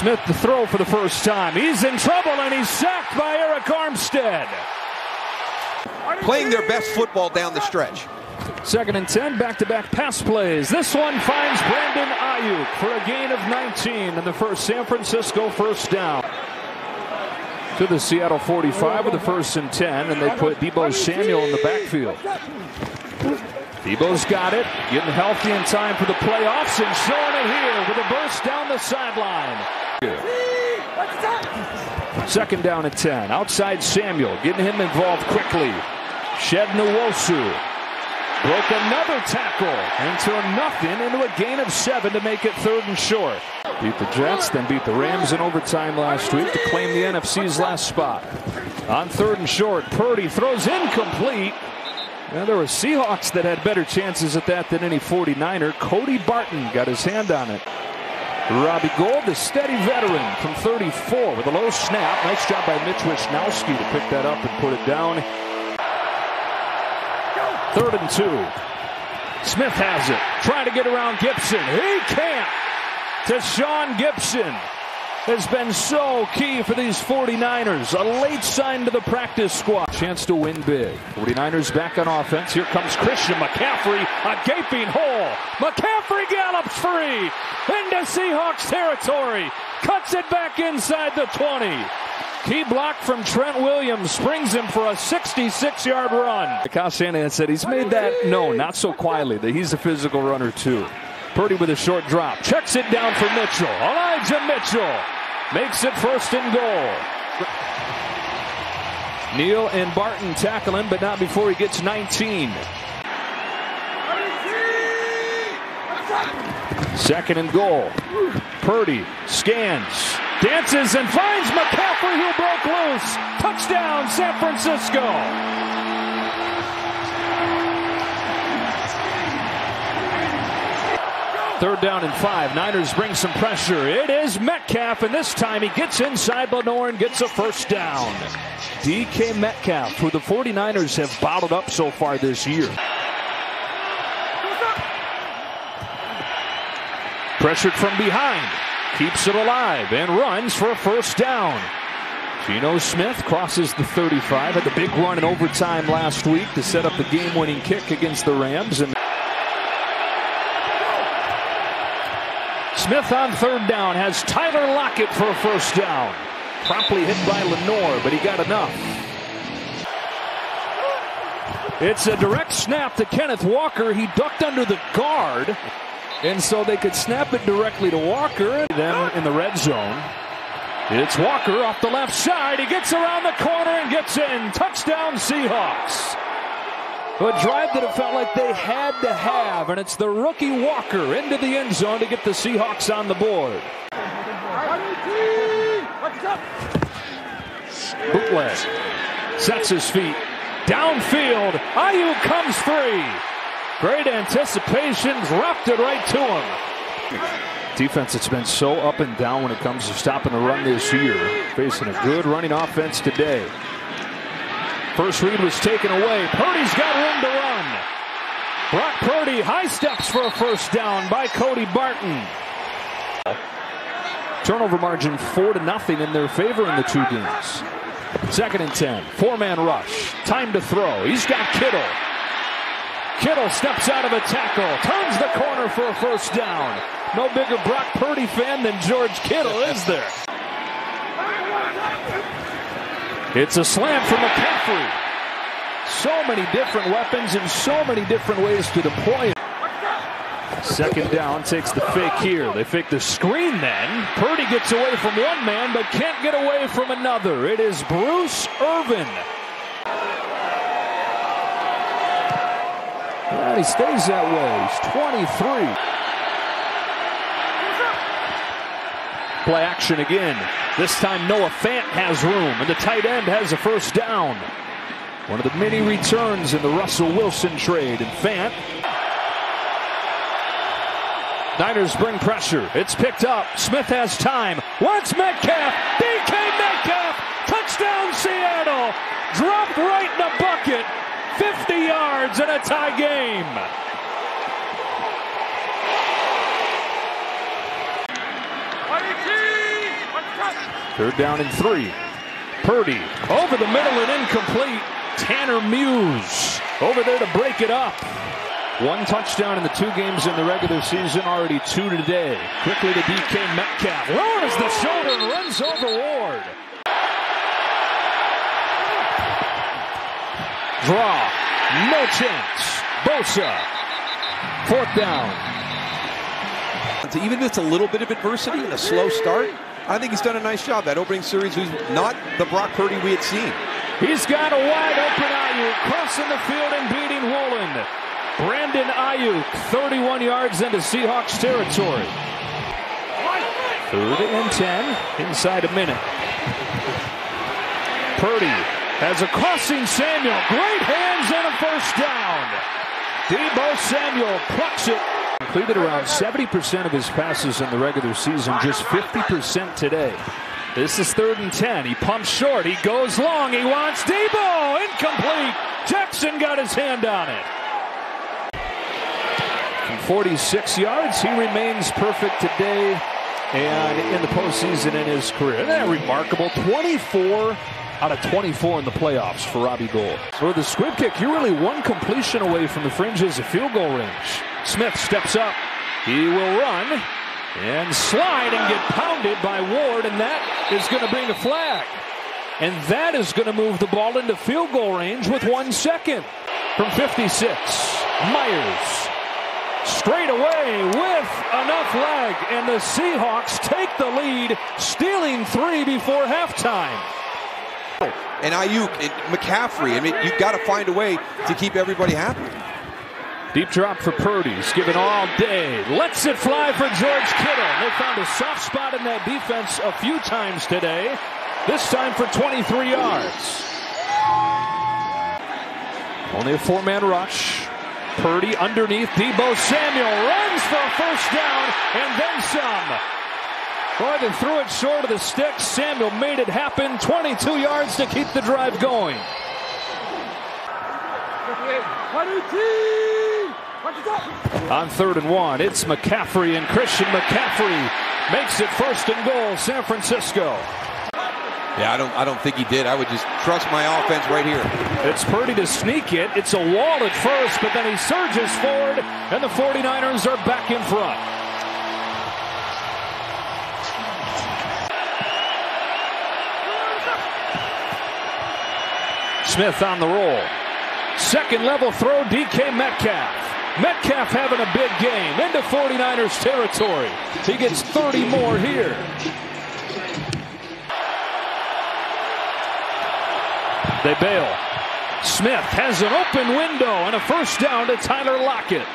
Smith to throw for the first time. He's in trouble, and he's sacked by Eric Armstead. Playing their best football down the stretch. 2nd and 10, back-to-back pass plays. This one finds Brandon Ayuk for a gain of 19 and the first San Francisco first down. To the Seattle 45 with the 1st and 10, and they put Deebo Samuel in the backfield. Deebo's got it, getting healthy in time for the playoffs, and showing it here with a burst down the sideline. 2nd down and 10. Outside Samuel, getting him involved quickly. Shed Nwosu broke another tackle and turned nothing into a gain of 7 to make it 3rd and short. Beat the Jets, then beat the Rams in overtime last week to claim the NFC's last spot. On 3rd and short, Purdy throws incomplete. Now, there were Seahawks that had better chances at that than any 49er. Cody Barton got his hand on it. Robbie Gould, the steady veteran from 34 with a low snap. Nice job by Mitch Wisnowski to pick that up and put it down. 3rd and 2. Smith has it. Trying to get around Gibson. He can't. Deshaun Gibson has been so key for these 49ers. A late sign to the practice squad. Chance to win big. 49ers back on offense. Here comes Christian McCaffrey. A gaping hole. McCaffrey gallops free into Seahawks territory. Cuts it back inside the 20. Key block from Trent Williams springs him for a 66-yard run. Kyle Shanahan said he's made that known, not so quietly, that he's a physical runner too. Purdy with a short drop. Checks it down for Mitchell. Elijah Mitchell makes it 1st and goal. Neal and Barton tackle him, but not before he gets 19. 2nd and goal. Purdy scans, dances, and finds McCaffrey, who broke loose. Touchdown, San Francisco. Third down and 5. Niners bring some pressure. It is Metcalf, and this time he gets inside Lenore and gets a first down. DK Metcalf, who the 49ers have bottled up so far this year. Pressured from behind. Keeps it alive and runs for a first down. Geno Smith crosses the 35. Had the big run in overtime last week to set up the game-winning kick against the Rams. And Smith on 3rd down has Tyler Lockett for a first down. Promptly hit by Lenore, but he got enough. It's a direct snap to Kenneth Walker. He ducked under the guard, and so they could snap it directly to Walker. Then in the red zone, it's Walker off the left side. He gets around the corner and gets in. Touchdown, Seahawks. A drive that it felt like they had to have, and it's the rookie Walker into the end zone to get the Seahawks on the board. Bootleg sets his feet downfield. Ayuk comes free. Great anticipation, dropped it right to him. Defense that's been so up and down when it comes to stopping the run this year. Facing a good running offense today. First read was taken away. Purdy's got room to run. Brock Purdy high steps for a first down by Cody Barton. Turnover margin 4-0 in their favor in the 2 games. 2nd and 10. 4-man rush. Time to throw. He's got Kittle. Kittle steps out of a tackle. Turns the corner for a first down. No bigger Brock Purdy fan than George Kittle, is there? It's a slam from McCaffrey. So many different weapons and so many different ways to deploy it. 2nd down, takes the fake here. They fake the screen then. Purdy gets away from one man but can't get away from another. It is Bruce Irvin. And he stays that way. He's 23. Play action again. This time Noah Fant has room, and the tight end has a first down. One of the many returns in the Russell Wilson trade. And Fant. Niners bring pressure. It's picked up. Smith has time. Wants Metcalf. DK Metcalf. Touchdown Seattle. Dropped right in the bucket. 50 yards in a tie game. Third down and 3. Purdy over the middle and incomplete. Tanner Muse over there to break it up. 1 touchdown in the 2 games in the regular season, already 2 today. Quickly to DK Metcalf. Lowers the shoulder and runs over Ward. Draw. No chance. Bosa. 4th down. Even if it's a little bit of adversity and a slow start, I think he's done a nice job. That opening series was not the Brock Purdy we had seen. He's got a wide open Ayuk crossing the field and beating Woolen. Brandon Ayuk, 31 yards into Seahawks territory. 3rd and 10, inside a minute. Purdy has a crossing Samuel. Great hands and a 1st down. Deebo Samuel plucks it. Completed around 70% of his passes in the regular season, just 50% today. This is 3rd and 10. He pumps short. He goes long. He wants Deebo. Incomplete. Jackson got his hand on it. From 46 yards, he remains perfect today and in the postseason in his career. Isn't that remarkable? 24 out of 24 in the playoffs for Robbie Gould. For the squib kick, you're really 1 completion away from the fringes of field goal range. Smith steps up. He will run and slide and get pounded by Ward, and that is going to bring a flag. And that is going to move the ball into field goal range with 1 second. From 56, Myers straight away with enough leg, and the Seahawks take the lead, stealing 3 before halftime. And Ayuk, and McCaffrey, I mean, you've got to find a way to keep everybody happy. Deep drop for Purdy. He's given all day. Lets it fly for George Kittle. They found a soft spot in that defense a few times today. This time for 23 yards. Only a 4-man rush. Purdy underneath. Deebo Samuel runs for a 1st down and then some. Boy, they threw it short of the sticks. Samuel made it happen. 22 yards to keep the drive going. On 3rd and 1, it's McCaffrey, and Christian McCaffrey makes it 1st and goal, San Francisco. Yeah, I don't think he did. I would just trust my offense right here. It's Purdy to sneak it. It's a wall at first, but then he surges forward, and the 49ers are back in front. Smith on the roll. 2nd level throw, DK Metcalf. Metcalf having a big game into 49ers territory. He gets 30 more here. They bail. Smith has an open window and a 1st down to Tyler Lockett.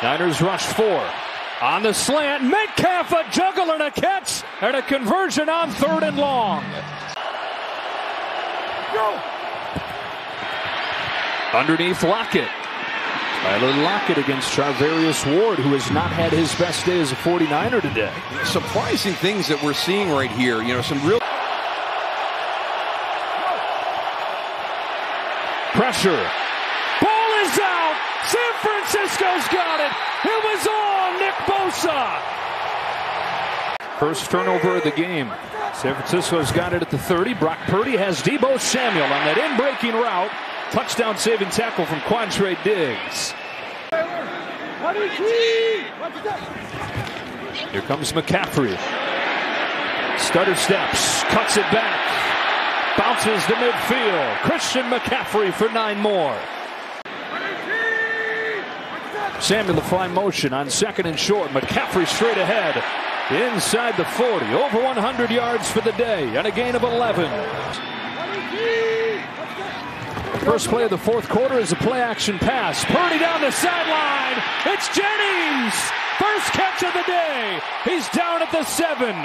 Niners rush 4. On the slant, Metcalf, a juggle and a catch, and a conversion on 3rd and long. Go. Underneath Lockett. Tyler Lockett against Charvarius Ward, who has not had his best day as a 49er today. Surprising things that we're seeing right here. You know, some real pressure. Ball is out. San Francisco's got it. It was all Nick Bosa. First turnover of the game. San Francisco's got it at the 30. Brock Purdy has Deebo Samuel on that in-breaking route. Touchdown saving tackle from Quantre Diggs. Here comes McCaffrey. Stutter steps, cuts it back. Bounces to midfield. Christian McCaffrey for 9 more. Samuel the fly motion on 2nd and short. McCaffrey straight ahead. Inside the 40. Over 100 yards for the day and a gain of 11. First play of the 4th quarter is a play-action pass. Purdy down the sideline. It's Jennings. First catch of the day. He's down at the 7.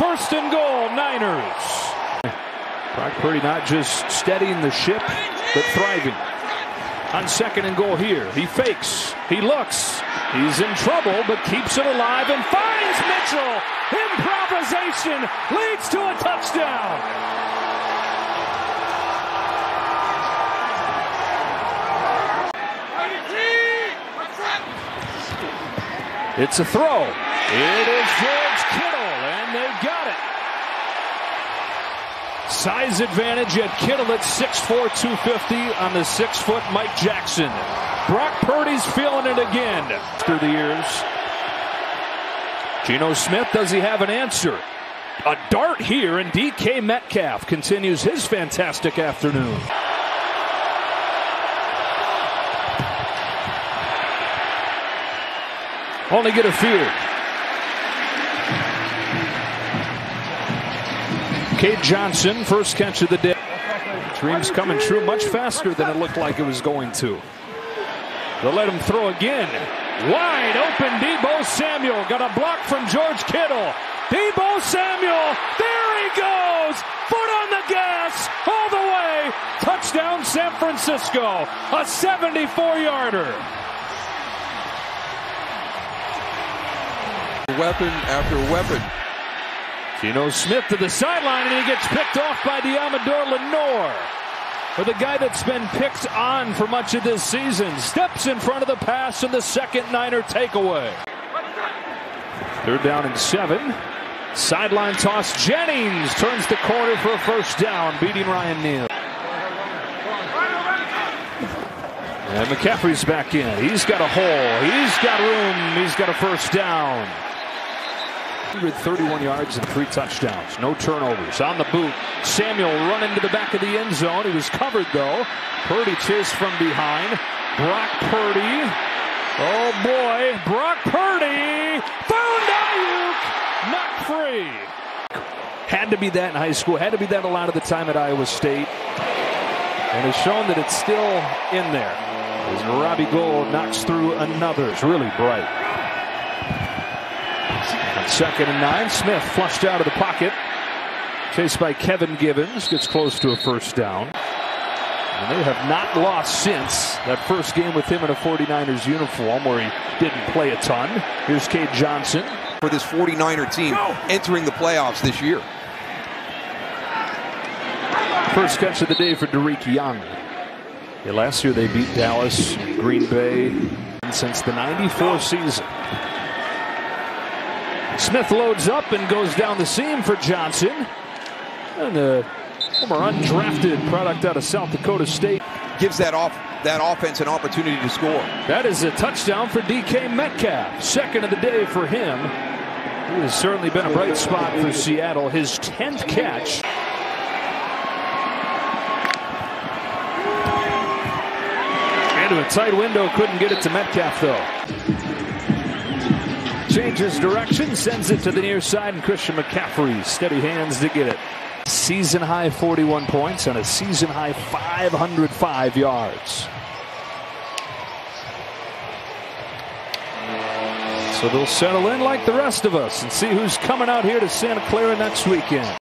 1st and goal, Niners. Brock Purdy not just steadying the ship, but thriving. On 2nd and goal here. He fakes. He looks. He's in trouble, but keeps it alive and finds Mitchell. Improvisation leads to a touchdown. It's a throw. It is George Kittle, and they got it. Size advantage at Kittle at 6'4", 250 on the 6-foot Mike Jackson. Brock Purdy's feeling it again through the years. Geno Smith, does he have an answer? A dart here, and DK Metcalf continues his fantastic afternoon. Only get a few. Cade Johnson, first catch of the day. Dreams coming true much faster than it looked like it was going to. They'll let him throw again. Wide open, Deebo Samuel. Got a block from George Kittle. Deebo Samuel, there he goes. Foot on the gas, all the way. Touchdown San Francisco, a 74-yarder. Weapon after weapon. Geno Smith to the sideline, and he gets picked off by Diamador Lenore. For the guy that's been picked on for much of this season. Steps in front of the pass and the second Niner takeaway. 3rd down and 7. Sideline toss. Jennings turns the corner for a first down, beating Ryan Neal. And McCaffrey's back in. He's got a hole. He's got room. He's got a first down. 131 yards and 3 touchdowns. No turnovers. On the boot, Samuel running to the back of the end zone. He was covered, though. Purdy chased from behind. Brock Purdy. Oh, boy. Brock Purdy. Found Ayuk. Not free. Had to be that in high school. Had to be that a lot of the time at Iowa State. And has shown that it's still in there. As Robbie Gould knocks through another. It's really bright. 2nd and 9. Smith flushed out of the pocket. Chased by Kevin Givens. Gets close to a first down. And they have not lost since that first game with him in a 49ers uniform where he didn't play a ton. Here's Cade Johnson. For this 49er team entering the playoffs this year. First catch of the day for Derek Young. Yeah, last year they beat Dallas, Green Bay, since the '94 season. Smith loads up and goes down the seam for Johnson. And the former undrafted product out of South Dakota State. Gives that offense an opportunity to score. That is a touchdown for DK Metcalf. 2nd of the day for him. He has certainly been a bright spot for Seattle. His 10th catch. Into a tight window. Couldn't get it to Metcalf, though. Changes direction, sends it to the near side, and Christian McCaffrey steady hands to get it. Season high 41 points and a season high 505 yards. So they'll settle in like the rest of us and see who's coming out here to Santa Clara next weekend.